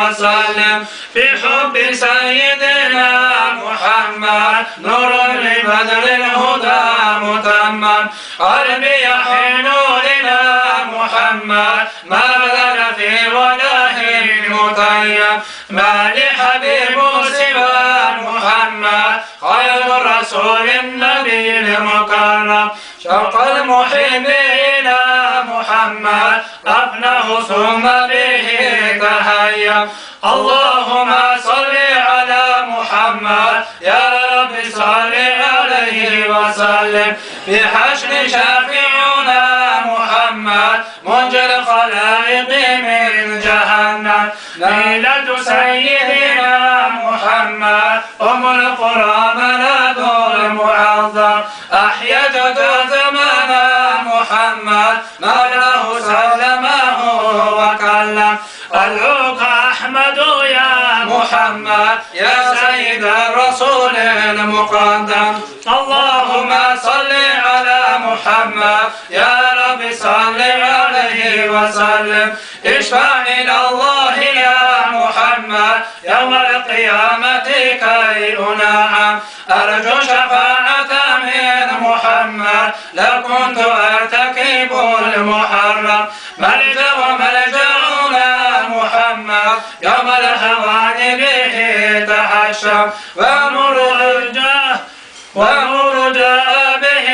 وسلم في حب سيدنا محمد نور لبدر الهدى متمم قلبي يحن إلى محمد ما بذل في وله متيم ما لحبيب سوى محمد خير الرسول النبي المكرم شوق المحب إلى محمد أفنه ثم به تهيم اللهم صل على محمد يا رب صل عليه وسلم في حشر شافعنا محمد منجي الخلائق من جهنم ليلة سيدنا محمد أم القرى ملاذ المعظم أحيت زمانا محمد مولاه سلمه وكلم أدعوك أحمد يا محمد يا سيد الرسول المقدم اللهم صل على محمد يا رب صل عليه وسلم اشفع إلى الله يا محمد يوم القيامة كي أنعم أرجو شفاعة من محمد لكنت أرتكب المحرم ملجأنا محمد يوم الهوان به تحشم وأمر جاء به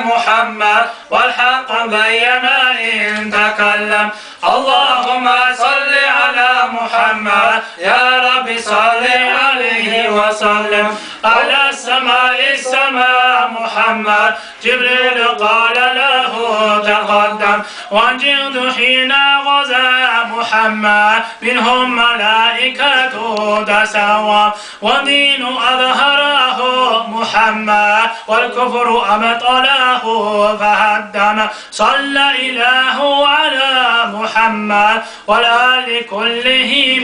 محمد والحق بين إن تكلم اللهم صل على محمد يا رب صل عليه وسلم على السماء محمد جبريل قال له تقدم والجند حين غزا محمد منهم ملائكة تسوى والدين أظهره محمد والكفر أبطله فهدم صلى إله على محمد والآل كلهم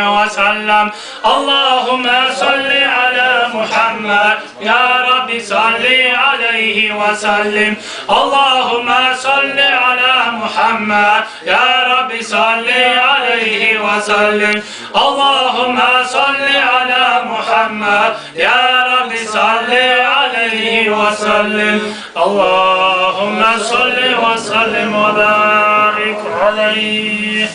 وسلم اللهم صل على محمد يا رب صل عليه وسلم اللهم صل على محمد يا رب صل عليه وسلم اللهم صل على محمد يا رب صل عليه وسلم اللهم صل وسلم وبارك عليه.